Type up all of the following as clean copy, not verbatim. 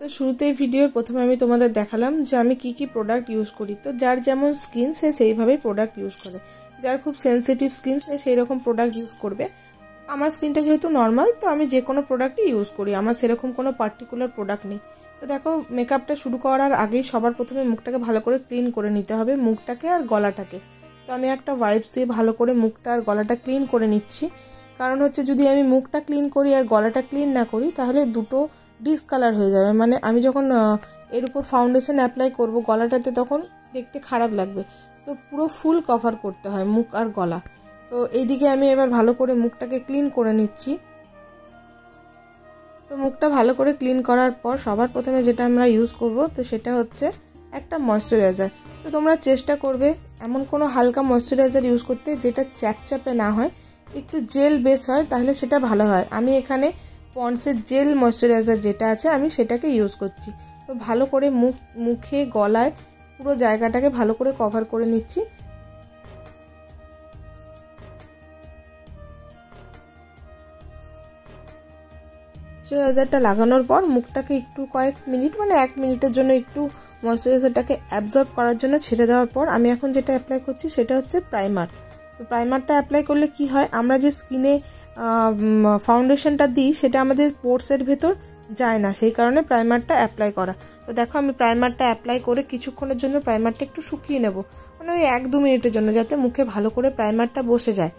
তো শুরুতেই ভিডিওর প্রথমে আমি তোমাদের দেখালাম যে আমি কি প্রোডাক্ট ইউজ করি। তো যার যেমন স্কিন সে সেইভাবেই প্রোডাক্ট ইউজ করে। যার খুব সেন্সিটিভ স্কিন সে সেই রকম প্রোডাক্ট ইউজ করবে। আমার স্কিনটা যেহেতু নর্মাল, তো আমি যে কোনো প্রোডাক্টই ইউজ করি, আমার সেরকম কোনো পার্টিকুলার প্রোডাক্ট নেই। তো দেখো, মেকআপটা শুরু করার আগেই সবার প্রথমে মুখটাকে ভালো করে ক্লিন করে নিতে হবে, মুখটাকে আর গলাটাকে। তো আমি একটা ওয়াইপস দিয়ে ভালো করে মুখটা আর গলাটা ক্লিন করে নিচ্ছি। কারণ হচ্ছে যদি আমি মুখটা ক্লিন করি আর গলাটা ক্লিন না করি তাহলে দুটো ডিসকালার হয়ে যাবে। মানে আমি যখন এর উপর ফাউন্ডেশন অ্যাপ্লাই করব গলাটাতে, তখন দেখতে খারাপ লাগবে। তো পুরো ফুল কভার করতে হয় মুখ আর গলা। তো এইদিকে আমি এবার ভালো করে মুখটাকে ক্লিন করে নিচ্ছি। তো মুখটা ভালো করে ক্লিন করার পর সবার প্রথমে যেটা আমরা ইউজ করব, তো সেটা হচ্ছে একটা ময়শ্চারাইজার। তো তোমরা চেষ্টা করবে এমন কোনো হালকা ময়শ্চারাইজার ইউজ করতে যেটা চ্যাপচ্যাপে না হয়, একটু জেল বেস হয়, তাহলে সেটা ভালো হয়। আমি এখানে পন্ডসের জেল ময়শ্চারাইজার যেটা আছে আমি সেটাকে ইউজ করছি। তো ভালো করে মুখে গলায় পুরো জায়গাটাকে ভালো করে কভার করে নিচ্ছি। ময়শ্চারাইজারটা লাগানোর পর মুখটাকে একটু কয়েক মিনিট, মানে 1 মিনিটের জন্য একটু ময়শ্চারাইজারটাকে অ্যাবজর্ব করার জন্য ছেড়ে দেওয়ার পর আমি এখন যেটা অ্যাপ্লাই করছি সেটা হচ্ছে প্রাইমার। তো প্রাইমারটা অ্যাপ্লাই করলে কি হয়, আমরা যে স্কিনে ফাউন্ডেশনটা দিই সেটা আমাদের পোরসের ভেতর যায় না, সেই কারণে প্রাইমারটা অ্যাপ্লাই করা। তো দেখো, আমি প্রাইমারটা অ্যাপ্লাই করে কিছুক্ষণের জন্য প্রাইমারটা একটু শুকিয়ে নেব, মানে ওই 1-2 মিনিটের জন্য, যাতে মুখে ভালো করে প্রাইমারটা বসে যায়।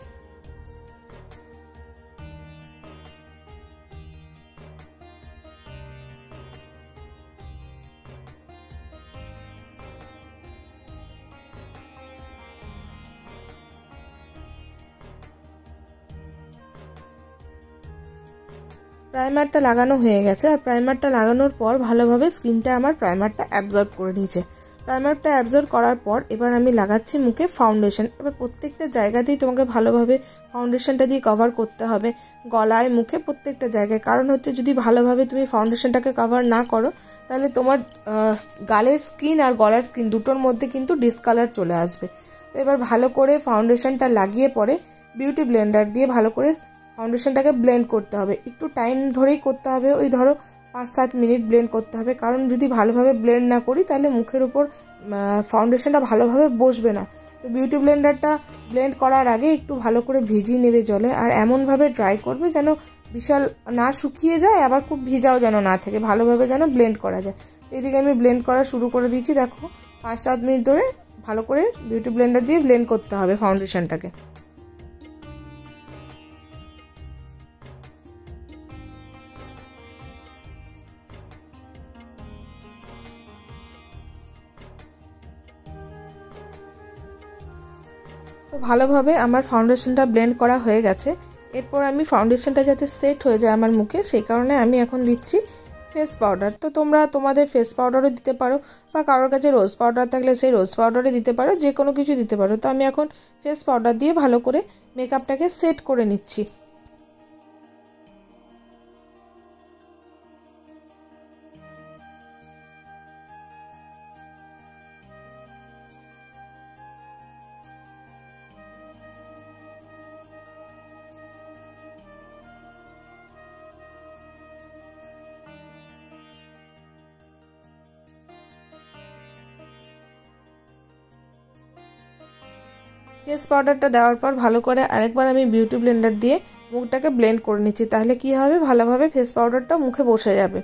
প্রাইমারটা লাগানো হয়ে গেছে, আর প্রাইমারটা লাগানোর পর ভালোভাবে স্কিনটা আমার প্রাইমারটা অ্যাবজর্ব করে নিয়েছে। প্রাইমারটা অ্যাবজর্ব করার পর এবার আমি লাগাচ্ছি মুখে ফাউন্ডেশন। এবার প্রত্যেকটা জায়গাতেই তোমাকে ভালোভাবে ফাউন্ডেশনটা দিয়ে কভার করতে হবে, গলায়, মুখে, প্রত্যেকটা জায়গায়। কারণ হচ্ছে যদি ভালোভাবে তুমি ফাউন্ডেশনটাকে কভার না করো তাহলে তোমার গালের স্কিন আর গলার স্কিন দুটোর মধ্যে কিন্তু ডিসকালার চলে আসবে। তো এবার ভালো করে ফাউন্ডেশনটা লাগিয়ে পরে বিউটি ব্লেন্ডার দিয়ে ভালো করে ফাউন্ডেশনটাকে ব্লেন্ড করতে হবে। একটু টাইম ধরেই করতে হবে, ওই ধরো 5-7 মিনিট ব্লেন্ড করতে হবে। কারণ যদি ভালোভাবে ব্লেন্ড না করি তাহলে মুখের উপর ফাউন্ডেশনটা ভালোভাবে বসবে না। তো বিউটি ব্লেন্ডারটা ব্লেন্ড করার আগে একটু ভালো করে ভিজিয়ে নেবে জলে, আর এমনভাবে ড্রাই করবে যেন বিশাল না শুকিয়ে যায়, আবার খুব ভিজাও যেন না থাকে, ভালোভাবে যেন ব্লেন্ড করা যায়। এদিকে আমি ব্লেন্ড করা শুরু করে দিয়েছি। দেখো, 5-7 মিনিট ধরে ভালো করে বিউটি ব্লেন্ডার দিয়ে ব্লেন্ড করতে হবে ফাউন্ডেশনটাকে। তো ভালোভাবে আমার ফাউন্ডেশনটা ব্লেন্ড করা হয়ে গেছে। এরপর আমি ফাউন্ডেশনটা যাতে সেট হয়ে যায় আমার মুখে, সেই কারণে আমি এখন দিচ্ছি ফেস পাউডার। তো তোমরা তোমাদের ফেস পাউডারও দিতে পারো, বা কারোর কাছে রোজ পাউডার থাকলে সেই রোজ পাউডারে দিতে পারো, যে কোনো কিছু দিতে পারো। তো আমি এখন ফেস পাউডার দিয়ে ভালো করে মেকআপটাকে সেট করে নিচ্ছি। ফেস পাউডারটা দেওয়ার পর ভালো করে আরেকবার আমি বিউটি ব্লেন্ডার দিয়ে মুখটাকে ব্লেন্ড করে নিচ্ছি। তাহলে কি হবে, ভালোভাবে ফেস পাউডারটা মুখে বসে যাবে।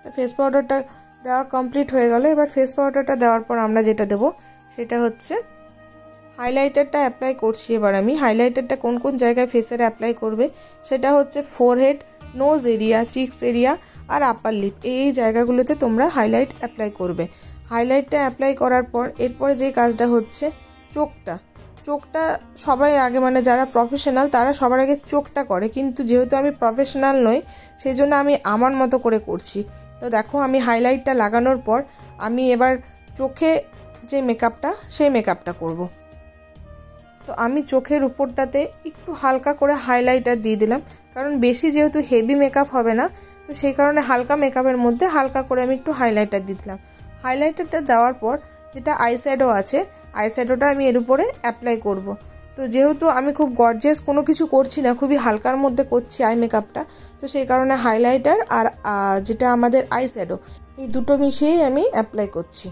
তো ফেস পাউডারটা দেওয়া কমপ্লিট হয়ে গেল। এবার ফেস পাউডারটা দেওয়ার পর আমরা যেটা দেবো সেটা হচ্ছে হাইলাইটারটা অ্যাপ্লাই করছি। এবার আমি হাইলাইটারটা কোন কোন জায়গায় ফেসের অ্যাপ্লাই করবে সেটা হচ্ছে forehead, nose area, cheeks area আর আপার লিপ, এই জায়গাগুলোতে তোমরা হাইলাইট অ্যাপ্লাই করবে। হাইলাইটটা অ্যাপ্লাই করার পর এরপরে যে কাজটা হচ্ছে চোখটা সবাই আগে, মানে যারা প্রফেশনাল তারা সবার আগে চোখটা করে, কিন্তু যেহেতু আমি প্রফেশনাল নই সেই জন্য আমি আমার মতো করে করছি। তো দেখো, আমি হাইলাইটটা লাগানোর পর আমি এবার চোখে যে মেকআপটা সেই মেকআপটা করব। তো আমি চোখের উপরটাতে একটু হালকা করে হাইলাইটার দিয়ে দিলাম, কারণ বেশি যেহেতু হেভি মেকআপ হবে না, তো সেই কারণে হালকা মেকআপের মধ্যে হালকা করে আমি একটু হাইলাইটার দিয়ে দিলাম। হাইলাইটারটা দেওয়ার পর যেটা আইশ্যাডো আছে, আইশ্যাডোটা আমি এর উপরে অ্যাপ্লাই করব। তো তো যেহেতু আমি খুব গর্জিয়াস কোনো কিছু করছি না, খুবই হালকার মধ্যে করছি আই মেকআপটা, তো সেই কারণে হাইলাইটার আর যেটা আমাদের আই শ্যাডো এই দুটো মিশিয়েই আমি অ্যাপ্লাই করছি।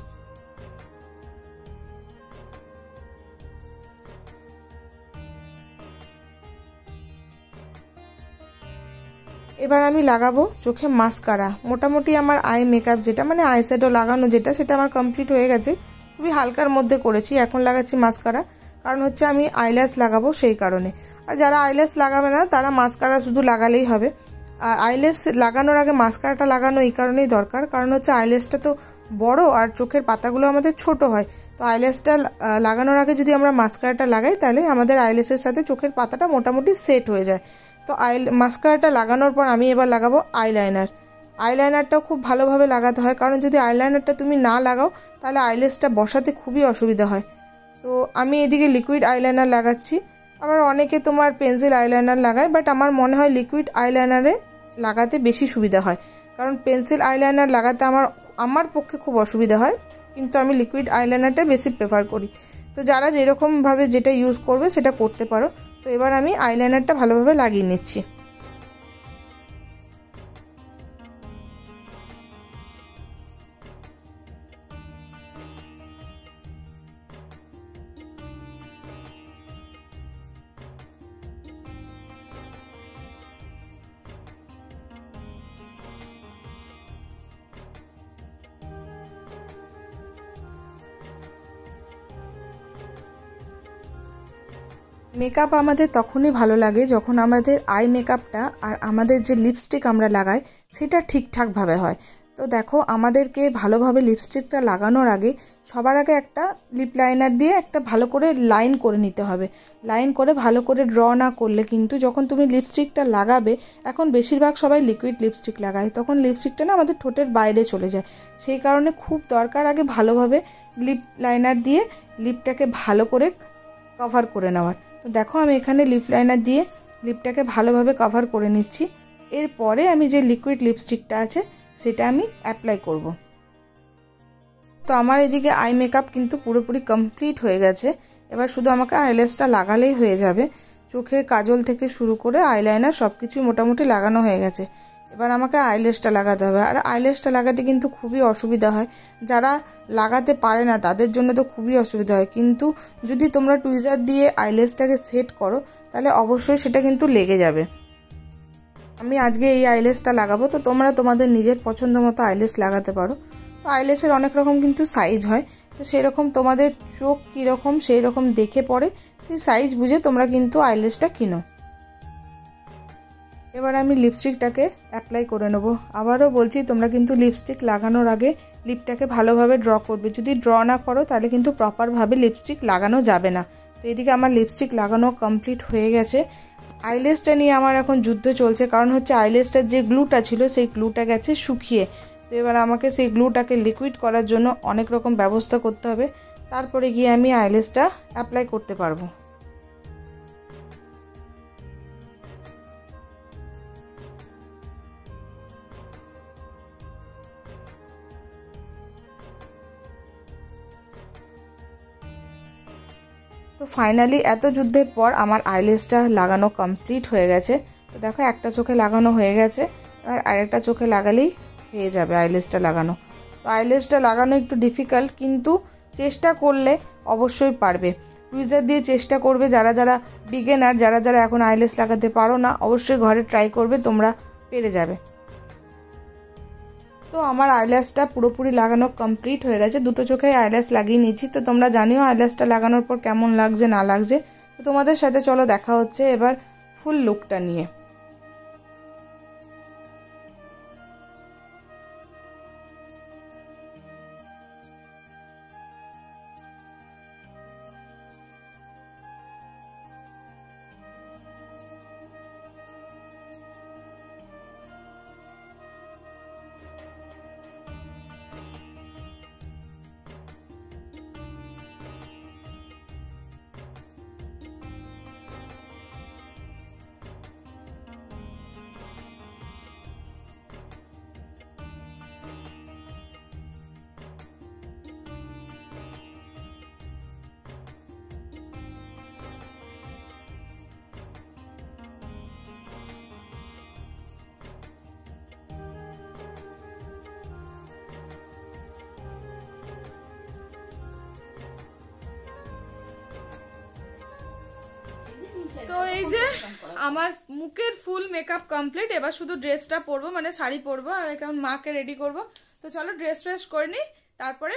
এবার আমি লাগাবো চোখে মাস্কারা। মোটামুটি আমার আই মেকআপ যেটা মানে আই শ্যাডো লাগানো যেটা, সেটা আমার কমপ্লিট হয়ে গেছে। খুবই হালকার মধ্যে করেছি। এখন লাগাচ্ছি মাস্কারা, কারণ হচ্ছে আমি আইল্যাশ লাগাবো সেই কারণে। আর যারা আইল্যাশ লাগাবে না তারা মাস্কারা শুধু লাগালেই হবে। আর আইল্যাশ লাগানোর আগে মাস্কারাটা লাগানো এই কারণেই দরকার, কারণ হচ্ছে আইল্যাশটা তো বড় আর চোখের পাতাগুলো আমাদের ছোট হয়। তো আইল্যাশটা লাগানোর আগে যদি আমরা মাস্কারাটা লাগাই তাহলে আমাদের আইল্যাশের সাথে চোখের পাতাটা মোটামুটি সেট হয়ে যায়। তো মাস্কারাটা লাগানোর পর আমি এবার লাগাবো আইলাইনার। আইলাইনারটাও খুব ভালোভাবে লাগাতে হয়, কারণ যদি আইলাইনারটা তুমি না লাগাও তাহলে আইল্যাশটা বসাতে খুবই অসুবিধা হয়। তো আমি এদিকে লিকুইড আইলাইনার লাগাচ্ছি। আবার অনেকে তোমার পেন্সিল আইলাইনার লাগায়, বাট আমার মনে হয় লিকুইড আইলাইনারে লাগাতে বেশি সুবিধা হয়, কারণ পেন্সিল আইলাইনার লাগাতে আমার পক্ষে খুব অসুবিধা হয়, কিন্তু আমি লিকুইড আইলাইনারটা বেশি প্রেফার করি। তো যারা যেরকমভাবে যেটা ইউজ করবে সেটা করতে পারো। তো এবার আমি আইলাইনারটা ভালোভাবে লাগিয়ে নিচ্ছি। মেকআপ আমাদের তখনই ভালো লাগে যখন আমাদের আই মেকআপটা আর আমাদের যে লিপস্টিক আমরা লাগাই সেটা ঠিকঠাকভাবে হয়। তো দেখো, আমাদেরকে ভালোভাবে লিপস্টিকটা লাগানোর আগে সবার আগে একটা লিপ লাইনার দিয়ে একটা ভালো করে লাইন করে নিতে হবে। লাইন করে ভালো করে ড্র না করলে কিন্তু যখন তুমি লিপস্টিকটা লাগাবে, এখন বেশিরভাগ সবাই লিকুইড লিপস্টিক লাগায়, তখন লিপস্টিকটা না আমাদের ঠোঁটের বাইরে চলে যায়। সেই কারণে খুব দরকার আগে ভালোভাবে লিপ লাইনার দিয়ে লিপটাকে ভালো করে কভার করে নেওয়ার। তো দেখো, আমি এখানে লিপ লাইনার দিয়ে লিপটাকে ভালোভাবে কভার করে নিচ্ছি। এরপরে আমি যে লিকুইড লিপস্টিকটা আছে সেটা আমি অ্যাপ্লাই করব। তো আমার এদিকে আই মেকআপ কিন্তু পুরোপুরি কমপ্লিট হয়ে গেছে। এবার শুধু আমাকে আইল্যাশটা লাগালেই হয়ে যাবে। চোখে কাজল থেকে শুরু করে আইলাইনার সব কিছুই মোটামুটি লাগানো হয়ে গেছে। এবার আমাকে আইল্যাশটা লাগাতে হবে। আর আইল্যাশটা লাগাতে কিন্তু খুবই অসুবিধা হয়। যারা লাগাতে পারে না তাদের জন্য তো খুবই অসুবিধা হয়, কিন্তু যদি তোমরা টুইজার দিয়ে আইল্যাশটাকে সেট করো তাহলে অবশ্যই সেটা কিন্তু লেগে যাবে। আমি আজকে এই আইল্যাশটা লাগাবো, তো তোমরা তোমাদের নিজের পছন্দ মতো আইল্যাশ লাগাতে পারো। তো আইল্যাশের অনেক রকম কিন্তু সাইজ হয়, তো সেই রকম তোমাদের চোখ কীরকম সেই রকম দেখে পরে সেই সাইজ বুঝে তোমরা কিন্তু আইল্যাশটা কিনো। এবার আমি লিপস্টিকটাকে অ্যাপ্লাই করে নেবো। আবারও বলছি, তোমরা কিন্তু লিপস্টিক লাগানোর আগে লিপটাকে ভালোভাবে ড্র করবে। যদি ড্র না করো তাহলে কিন্তু প্রপারভাবে লিপস্টিক লাগানো যাবে না। তো এদিকে আমার লিপস্টিক লাগানো কমপ্লিট হয়ে গেছে। আইল্যাশটা নিয়ে আমার এখন যুদ্ধ চলছে, কারণ হচ্ছে আইল্যাশটার যে গ্লুটা ছিল সেই গ্লুটা গেছে শুকিয়ে। তো এবার আমাকে সেই গ্লুটাকে লিকুইড করার জন্য অনেক রকম ব্যবস্থা করতে হবে, তারপরে গিয়ে আমি আইল্যাশটা অ্যাপ্লাই করতে পারবো। তো ফাইনালি এত যুদ্ধের পর আমার আইল্যাশটা লাগানো কমপ্লিট হয়ে গেছে। তো দেখো, একটা চোখে লাগানো হয়ে গেছে, আর আরেকটা চোখে লাগালেই হয়ে যাবে আইল্যাশটা লাগানো। তো আইল্যাশটা লাগানো একটু ডিফিকাল্ট, কিন্তু চেষ্টা করলে অবশ্যই পারবে। টুইজার দিয়ে চেষ্টা করবে। যারা যারা বিগিনার, যারা যারা এখন আইল্যাশ লাগাতে পারো না, অবশ্যই ঘরে ট্রাই করবে, তোমরা পেরে যাবে। তো আমার আইল্যাশটা পুরোপুরি লাগানো কমপ্লিট হয়ে গেছে। দুটো চোখে আইল্যাশ লাগিয়ে নিয়েছি। তো তোমরা জানিও আইল্যাশটা লাগানোর পর কেমন লাগছে না লাগছে। তো তোমাদের সাথে চলো দেখা হচ্ছে এবার ফুল লুকটা নিয়ে। তো এই যে আমার মুখের ফুল মেকআপ কমপ্লিট, এবার শুধু ড্রেসটা পরবো, মানে শাড়ি পরবো আর কেমন মাকে রেডি করব। তো চলো ড্রেস ফ্রেস করে নিই, তারপরে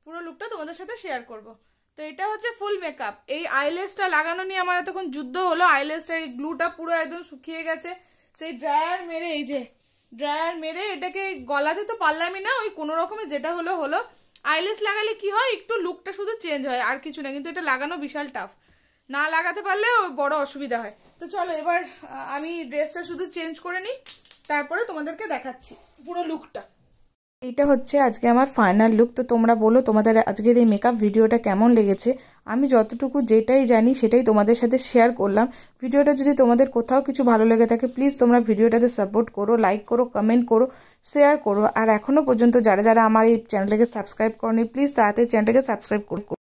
পুরো লুকটা তোমাদের সাথে শেয়ার করব। তো এটা হচ্ছে ফুল মেকআপ। এই আইলেসটা লাগানো নিয়ে আমার এতক্ষণ যুদ্ধ হলো। আইলেসটা এই গ্লুটা পুরো একদম শুকিয়ে গেছে, সেই ড্রায়ার মেরে, এই যে ড্রায়ার মেরে এটাকে গলাতে তো পারলামই না, ওই কোনো রকমে যেটা হলো হলো। আইলেস লাগালে কি হয়, একটু লুকটা শুধু চেঞ্জ হয় আর কিছু না, কিন্তু এটা লাগানো বিশাল টাফ, না লাগাতে পারলে বড় অসুবিধা হয়। তো চলো এবার আমি ড্রেসটা শুধু চেঞ্জ করে নিই, তারপরে তোমাদেরকে দেখাচ্ছি পুরো লুকটা। এটা হচ্ছে আজকে আমার ফাইনাল লুক। তো তোমরা বলো তোমাদের আজকের এই মেকআপ ভিডিওটা কেমন লেগেছে। আমি যতটুকু যেটাই জানি সেটাই তোমাদের সাথে শেয়ার করলাম। ভিডিওটা যদি তোমাদের কোথাও কিছু ভালো লেগে থাকে প্লিজ তোমরা ভিডিওটাতে সাপোর্ট করো, লাইক করো, কমেন্ট করো, শেয়ার করো। আর এখনও পর্যন্ত যারা যারা আমার এই চ্যানেলটাকে সাবস্ক্রাইব করোনি প্লিজ তাড়াতাড়ি চ্যানেলটাকে সাবস্ক্রাইব করো।